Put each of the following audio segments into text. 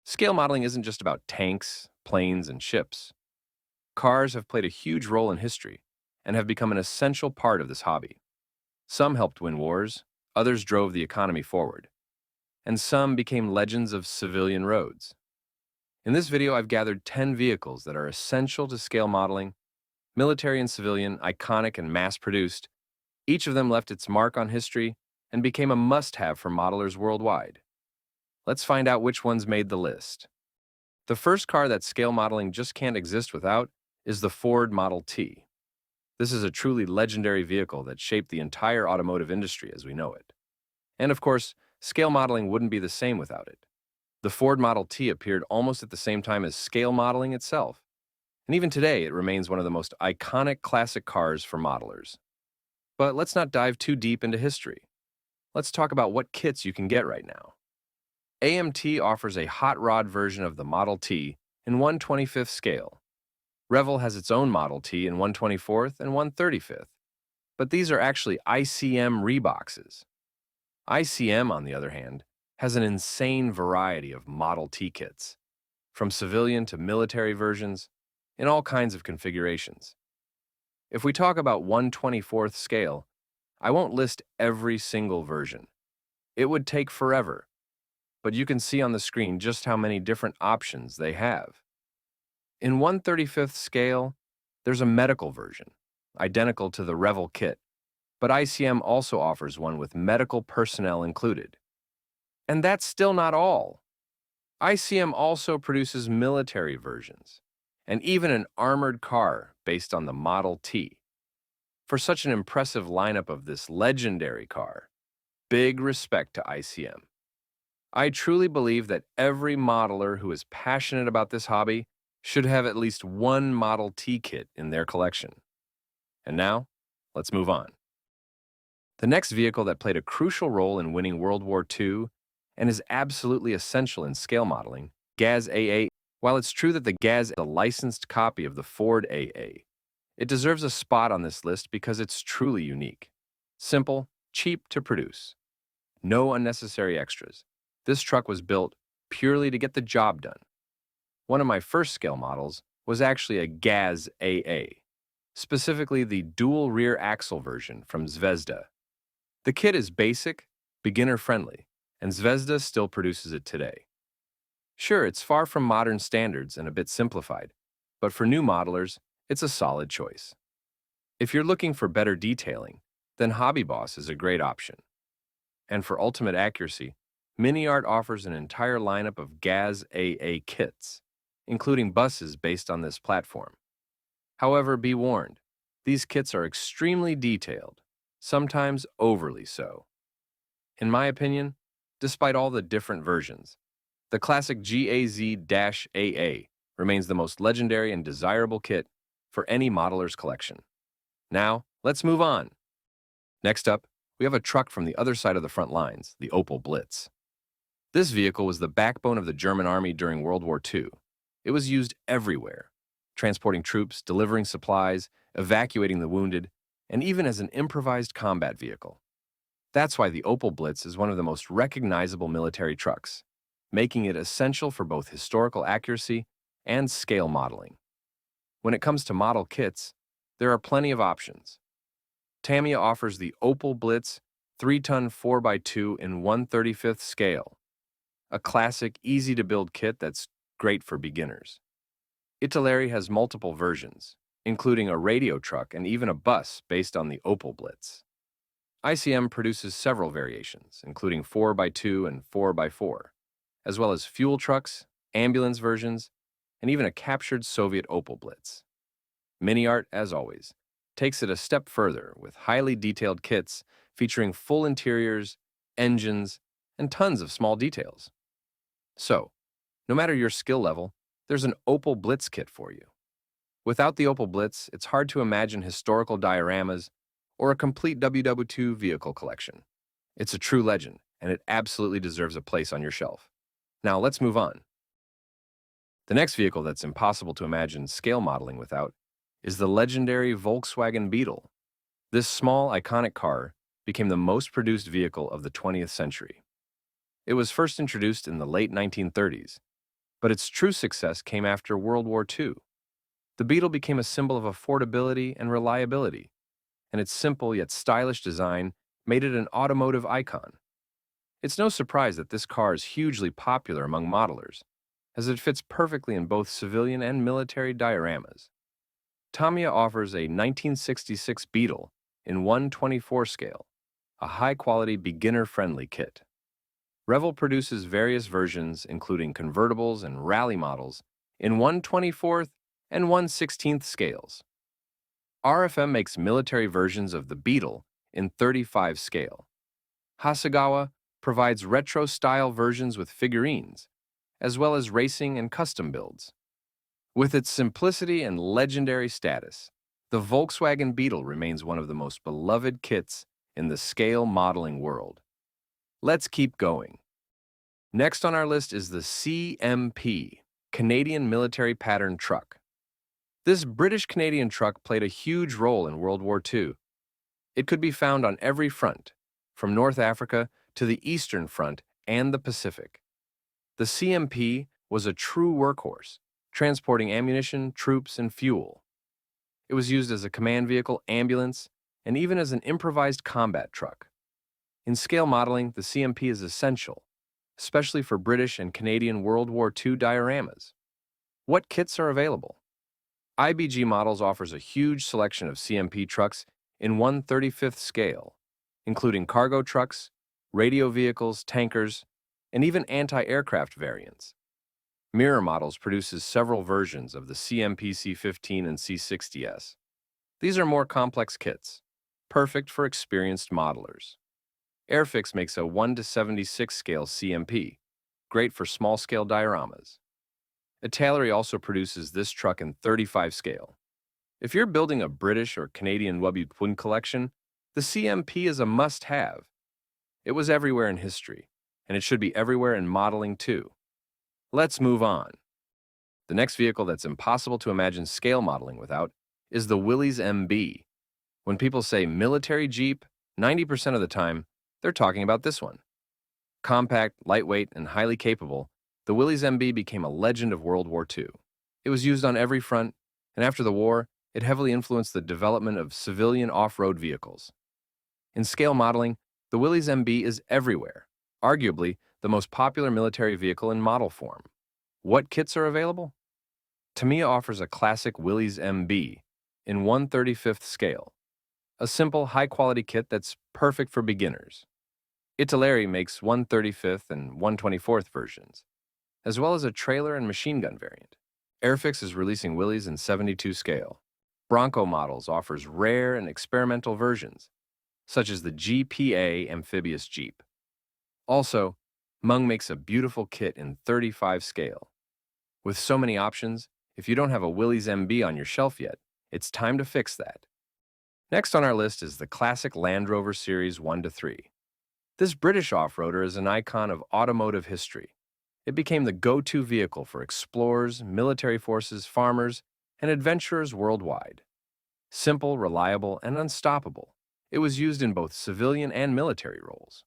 Scale modeling isn't just about tanks, planes, and ships. Cars have played a huge role in history and have become an essential part of this hobby. Some helped win wars, others drove the economy forward, and some became legends of civilian roads. In this video, I've gathered 10 vehicles that are essential to scale modeling, military and civilian, iconic and mass-produced. Each of them left its mark on history and became a must-have for modelers worldwide. Let's find out which ones made the list. The first car that scale modeling just can't exist without is the Ford Model T. This is a truly legendary vehicle that shaped the entire automotive industry as we know it. And of course, scale modeling wouldn't be the same without it. The Ford Model T appeared almost at the same time as scale modeling itself. And even today, it remains one of the most iconic classic cars for modelers. But let's not dive too deep into history. Let's talk about what kits you can get right now. AMT offers a hot rod version of the Model T in 1/25th scale. Revel has its own Model T in 1/24th and 1/35th, but these are actually ICM reboxes. ICM, on the other hand, has an insane variety of Model T kits, from civilian to military versions, in all kinds of configurations. If we talk about 1/24th scale, I won't list every single version. It would take forever, but you can see on the screen just how many different options they have. In 1/35th scale, there's a medical version, identical to the Revel kit, but ICM also offers one with medical personnel included. And that's still not all. ICM also produces military versions, and even an armored car based on the Model T. For such an impressive lineup of this legendary car, big respect to ICM. I truly believe that every modeler who is passionate about this hobby should have at least one Model T kit in their collection. And now, let's move on. The next vehicle that played a crucial role in winning World War II and is absolutely essential in scale modeling, GAZ AA. While it's true that the GAZ is a licensed copy of the Ford AA, it deserves a spot on this list because it's truly unique. Simple, cheap to produce. No unnecessary extras. This truck was built purely to get the job done. One of my first scale models was actually a GAZ AA, specifically the dual rear axle version from Zvezda. The kit is basic, beginner-friendly, and Zvezda still produces it today. Sure, it's far from modern standards and a bit simplified, but for new modelers, it's a solid choice. If you're looking for better detailing, then Hobby Boss is a great option. And for ultimate accuracy, MiniArt offers an entire lineup of GAZ AA kits, including buses based on this platform. However, be warned, these kits are extremely detailed, sometimes overly so. In my opinion, despite all the different versions, the classic GAZ AA remains the most legendary and desirable kit for any modeler's collection. Now, let's move on. Next up, we have a truck from the other side of the front lines, the Opel Blitz. This vehicle was the backbone of the German army during World War II. It was used everywhere, transporting troops, delivering supplies, evacuating the wounded, and even as an improvised combat vehicle. That's why the Opel Blitz is one of the most recognizable military trucks, making it essential for both historical accuracy and scale modeling. When it comes to model kits, there are plenty of options. Tamiya offers the Opel Blitz 3-ton 4x2 in 1/35th scale, a classic, easy-to-build kit that's great for beginners. Italeri has multiple versions, including a radio truck and even a bus based on the Opel Blitz. ICM produces several variations, including 4x2 and 4x4, as well as fuel trucks, ambulance versions, and even a captured Soviet Opel Blitz. MiniArt, as always, takes it a step further with highly detailed kits featuring full interiors, engines, and tons of small details. So, no matter your skill level, there's an Opel Blitz kit for you. Without the Opel Blitz, it's hard to imagine historical dioramas or a complete WW2 vehicle collection. It's a true legend, and it absolutely deserves a place on your shelf. Now, let's move on. The next vehicle that's impossible to imagine scale modeling without is the legendary Volkswagen Beetle. This small, iconic car became the most produced vehicle of the 20th century. It was first introduced in the late 1930s But its true success came after World War II. The Beetle became a symbol of affordability and reliability, and its simple yet stylish design made it an automotive icon. It's no surprise that this car is hugely popular among modelers, as it fits perfectly in both civilian and military dioramas. Tamiya offers a 1966 Beetle in 1/24 scale, a high-quality, beginner-friendly kit. Revel produces various versions, including convertibles and rally models, in 1/24 and 1/16 scales. RFM makes military versions of the Beetle in 35 scale. Hasegawa provides retro-style versions with figurines, as well as racing and custom builds. With its simplicity and legendary status, the Volkswagen Beetle remains one of the most beloved kits in the scale modeling world. Let's keep going. Next on our list is the CMP, Canadian Military Pattern Truck. This British-Canadian truck played a huge role in World War II. It could be found on every front, from North Africa to the Eastern Front and the Pacific. The CMP was a true workhorse, transporting ammunition, troops, and fuel. It was used as a command vehicle, ambulance, and even as an improvised combat truck. In scale modeling, the CMP is essential, especially for British and Canadian World War II dioramas. What kits are available? IBG Models offers a huge selection of CMP trucks in 1/35 scale, including cargo trucks, radio vehicles, tankers, and even anti-aircraft variants. Mirror Models produces several versions of the CMP C15 and C60S. These are more complex kits, perfect for experienced modelers. Airfix makes a 1/76 scale CMP, great for small-scale dioramas. Italeri also produces this truck in 35 scale. If you're building a British or Canadian Twin collection, the CMP is a must-have. It was everywhere in history, and it should be everywhere in modeling too. Let's move on. The next vehicle that's impossible to imagine scale modeling without is the Willys MB. When people say military Jeep, 90% of the time, they're talking about this one. Compact, lightweight, and highly capable, the Willys MB became a legend of World War II. It was used on every front, and after the war, it heavily influenced the development of civilian off-road vehicles. In scale modeling, the Willys MB is everywhere, arguably the most popular military vehicle in model form. What kits are available? Tamiya offers a classic Willys MB in 1/35 scale, a simple, high-quality kit that's perfect for beginners. Italeri makes 1/35 and 1/24 versions, as well as a trailer and machine gun variant. Airfix is releasing Willys in 72 scale. Bronco Models offers rare and experimental versions, such as the GPA amphibious Jeep. Also, Mung makes a beautiful kit in 35 scale. With so many options, if you don't have a Willys MB on your shelf yet, it's time to fix that. Next on our list is the classic Land Rover Series 1-3. This British off-roader is an icon of automotive history. It became the go-to vehicle for explorers, military forces, farmers, and adventurers worldwide. Simple, reliable, and unstoppable, it was used in both civilian and military roles.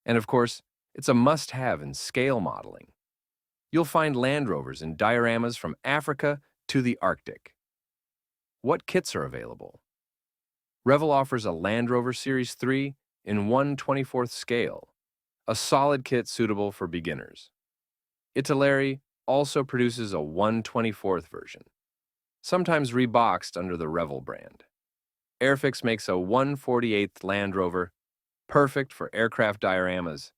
And of course, it's a must-have in scale modeling. You'll find Land Rovers in dioramas from Africa to the Arctic. What kits are available? Revel offers a Land Rover Series 3 in 1/24 scale, a solid kit suitable for beginners. Italeri also produces a 1/24 version, sometimes reboxed under the Revel brand. Airfix makes a 1/48 Land Rover, perfect for aircraft dioramas.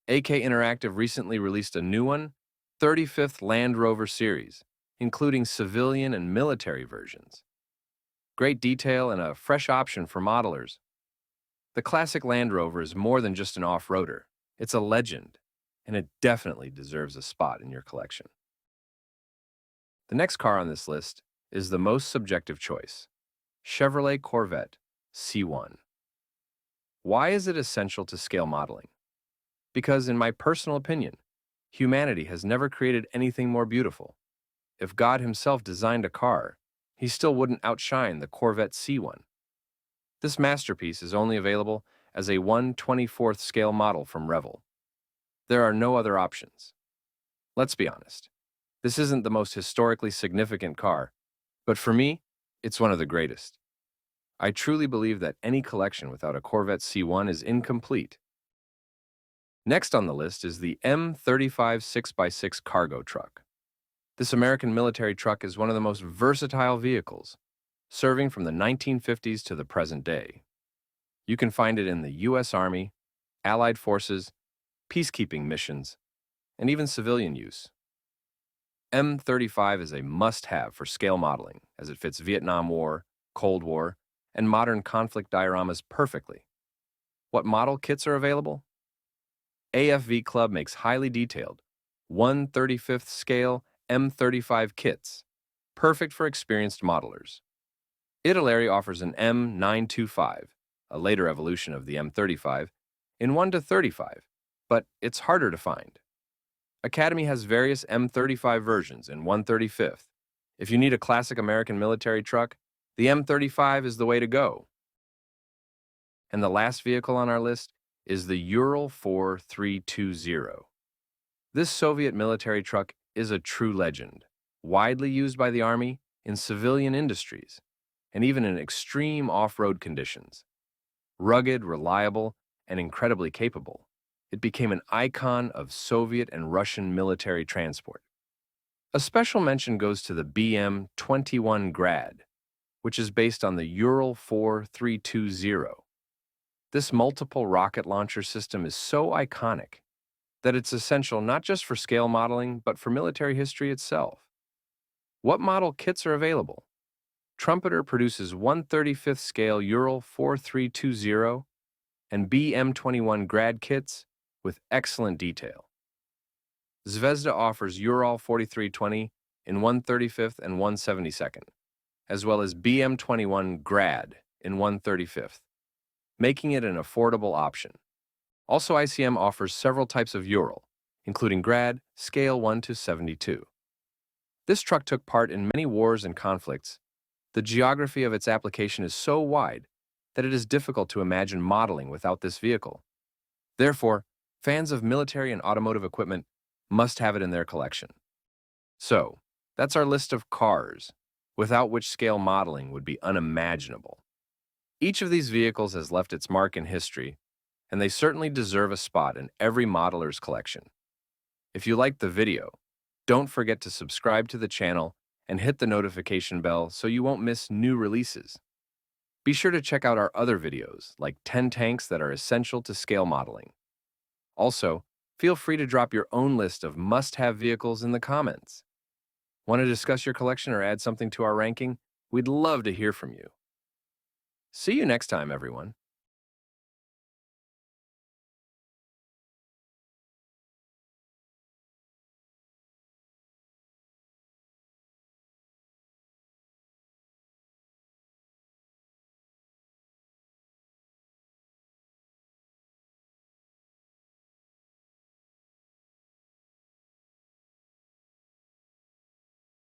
AK Interactive recently released a new one, 35th Land Rover Series, including civilian and military versions. Great detail and a fresh option for modelers. The classic Land Rover is more than just an off-roader. It's a legend, and it definitely deserves a spot in your collection. The next car on this list is the most subjective choice, Chevrolet Corvette C1. Why is it essential to scale modeling? Because, in my personal opinion, humanity has never created anything more beautiful. If God himself designed a car, he still wouldn't outshine the Corvette C1. This masterpiece is only available as a 1/24 scale model from Revel. There are no other options. Let's be honest. This isn't the most historically significant car, but for me, it's one of the greatest. I truly believe that any collection without a Corvette C1 is incomplete. Next on the list is the M35 6x6 cargo truck. This American military truck is one of the most versatile vehicles, serving from the 1950s to the present day. You can find it in the U.S. Army, Allied forces, peacekeeping missions, and even civilian use. M35 is a must-have for scale modeling, as it fits Vietnam War, Cold War, and modern conflict dioramas perfectly. What model kits are available? AFV Club makes highly detailed 1/35th scale M35 kits, perfect for experienced modelers. Italy offers an M925, a later evolution of the M35, in 1/35, but it's harder to find. Academy has various M35 versions in 1/35th. If you need a classic American military truck, the M35 is the way to go. And the last vehicle on our list is the Ural 4320. This Soviet military truck is a true legend, widely used by the Army, in civilian industries, and even in extreme off-road conditions. Rugged, reliable, and incredibly capable, it became an icon of Soviet and Russian military transport. A special mention goes to the BM-21 Grad, which is based on the Ural 4320. This multiple rocket launcher system is so iconic that it's essential not just for scale modeling, but for military history itself. What model kits are available? Trumpeter produces 1/35th scale Ural 4320 and BM-21 Grad kits with excellent detail. Zvezda offers Ural 4320 in 1/35th and 1/72nd, as well as BM-21 Grad in 1/35th, making it an affordable option. Also, ICM offers several types of Ural, including Grad, scale 1/72. This truck took part in many wars and conflicts. The geography of its application is so wide that it is difficult to imagine modeling without this vehicle. Therefore, fans of military and automotive equipment must have it in their collection. So, that's our list of cars, without which scale modeling would be unimaginable. Each of these vehicles has left its mark in history, and they certainly deserve a spot in every modeler's collection. If you liked the video, don't forget to subscribe to the channel and hit the notification bell so you won't miss new releases. Be sure to check out our other videos, like 10 tanks that are essential to scale modeling. Also, feel free to drop your own list of must-have vehicles in the comments. Want to discuss your collection or add something to our ranking? We'd love to hear from you. See you next time, everyone.